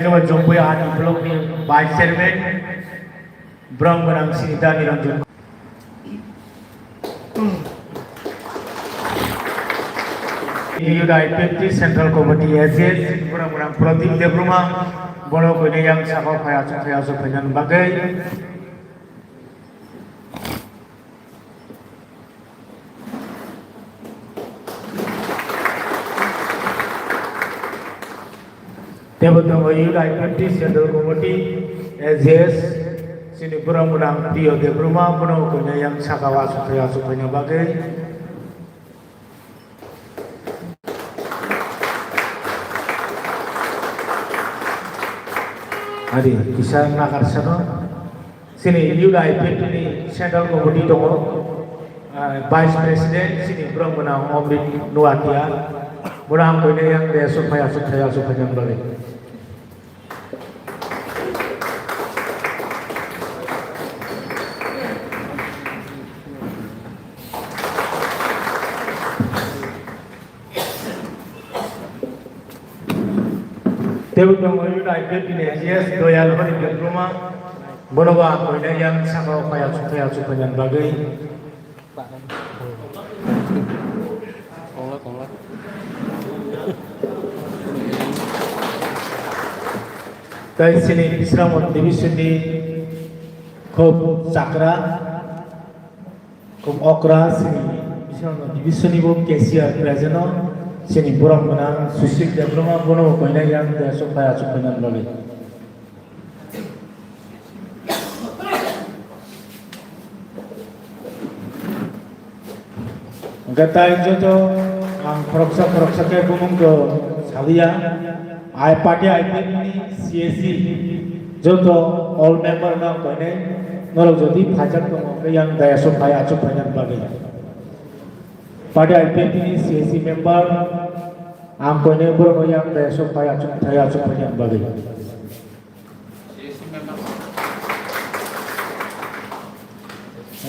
Jomboy Adi Blok ni Vice Chairman Brahmanang Sinita Niranjan. Yudai 50 Central Committee SS Brahmanang Pradeep Debruma Bono Kone yang Sakau Kaya Supanyan Bagai. Tebutang Yudai 50 Central Committee SS Sini Brahmanang Tio Debruma Bono Kone yang Sakau Kaya Supanyan Bagai. Adi, kisah nakar sano. Sini Yudai 50 Central Committee dongo Vice President sini Brahmanang Omrit Nuatia. Murang ko ini yang dia supaya yang balik. Tebutang Yudai 50 yes doyal hari Debruma bonoba ko ini yang sakau kaya yang balik. Dari sini Islam Division di Kob Sakra, Kob Okra sini Islam Division di Bob Kesia Preseno sini Brahmanang Susit Debruma Bono Koina yang supaya lagi. Gatai jojo ang koroksa ke bumung ke salia. I party IPP CSC joto all member na koine norok jodi phajak to yang daya supaya banyak bagi party IPP CSC member am koine boro yang daya supaya banyak bagi CSC member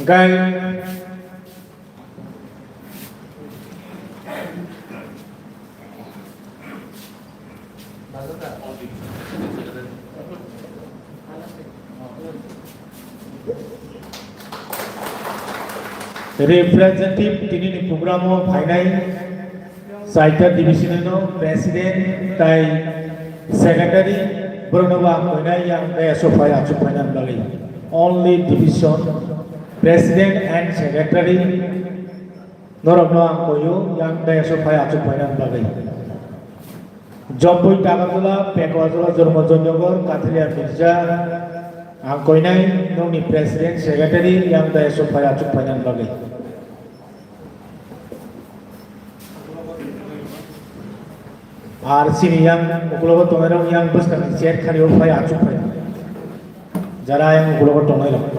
engkai representative tini program finai Saiter division no president tai secretary Bronova finai yang daya supaya bagi only division president and secretary norokno angkoyo yang daya supaya bagi Jomboy Takatula Pekawatula Jormojonjogor Katria Mirza angkoinai noni president secretary yang daya supaya bagi R sini yang ukulogo tongairong yang bus kami share khari upaya achupaya jara yang ukulogo tongairong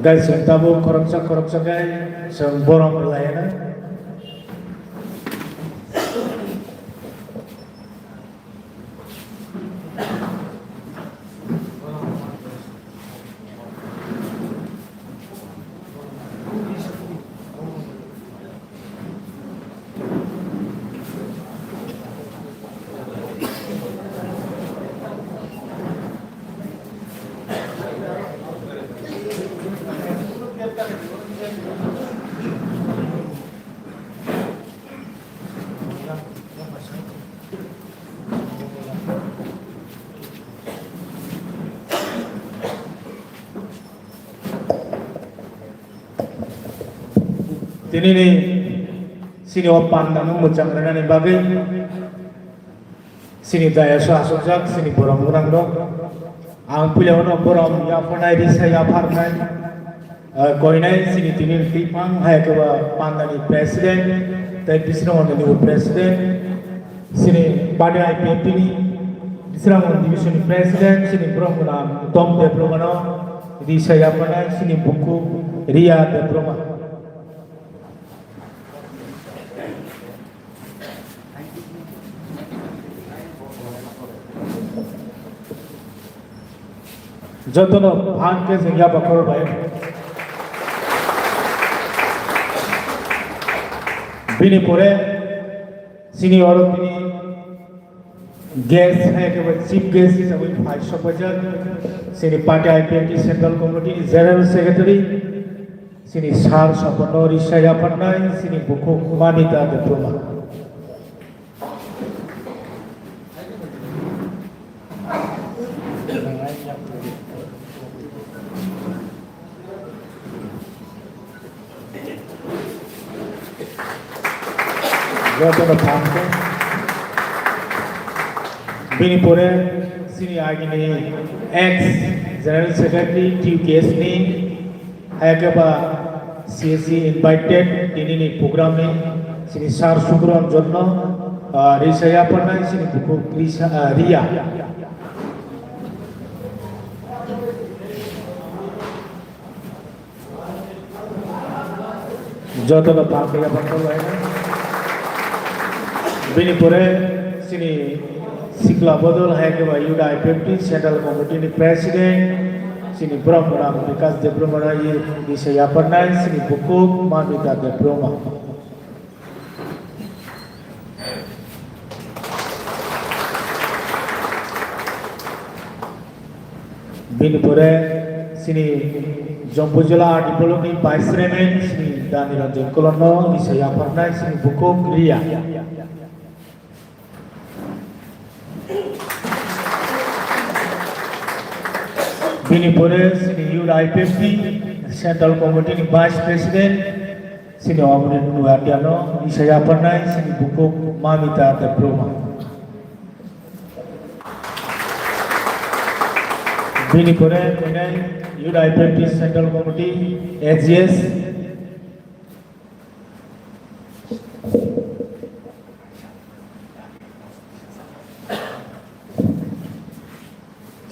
guys sentabu koroksa guys semborong berlayana Tini ni sini opan namu muncang dengan bagai sini daya suasojak sini borong dok ang pulau no borong ya punai risa ya parnai koinai sini tini tipang hai kewa pandani presiden tai bisno on new presiden sini pada IPP ni Islam division presiden sini borong na tom de bromano risa ya punai sini buku ria de broma जतनो भाग के संज्ञा पकड़ भाई Bini pore sini oro bini guest hai ke chief guest hisabe 500 bajar sini party IPMT central committee general secretary sini sar sapono risaya pannai sini buku manita diploma Jotono phamko bini pore sini agini ex general secretary TUKS ni ayakaba CSC invited ini ni program ni sini sar sukron jonno risaya pannai sini buku ria Jotono phamko ya bakol bini pore sini sikla bodol hai ke yuda IPMT central committee ni president sini Brahmanam Vikas Diploma ye disaya pannai sini buku manita diploma bini pore sini Jombojala Diploma vice chairman sini Dani Ranjan Kolono disaya pannai sini buku ria Bini pore sini yuda IPMT central committee ni vice president sini Omrin Nuardiano disaya pannai sini buku manita diploma bini pore yuda IPMT central committee AGS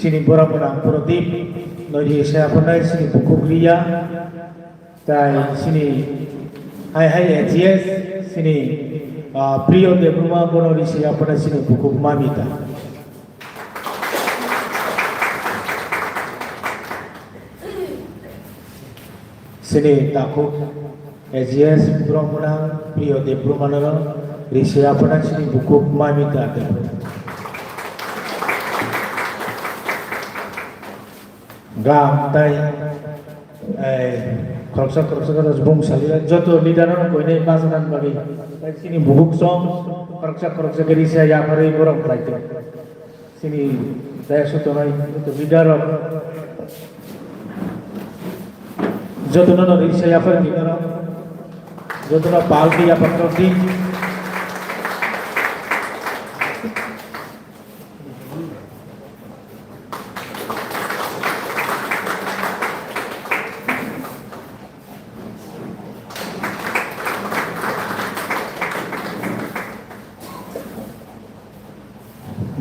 sini Brahmanam Pradip noi saya pannai sini buku ria tai sini hai AGS sini Priyo Diploma bonori saya pannai sini buku manita sini takut AGS Brahmanam Priyo Diploma nara risaya pannai sini buku manita gam tai koroksa harus bung salira joto leader ko ini basanan bagi sini bubuk song koroksa geri saya yang hari borong praktik sini saya sutonai itu leader joto nono geri saya per leader joto na palti ya patroti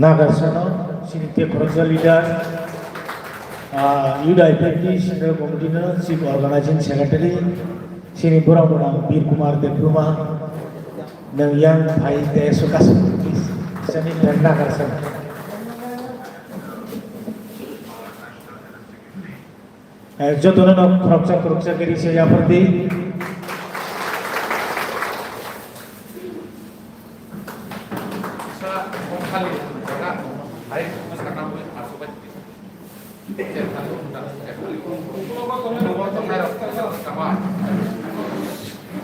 Nagarsono sini te koroksa leader yuda IPMT central committee na chief organizing secretary sini Brahmanam Bir Kumar Diploma nang yang bhai te sukas sini Nagarsono jotono na koroksa geri saya perdi Terima kasih.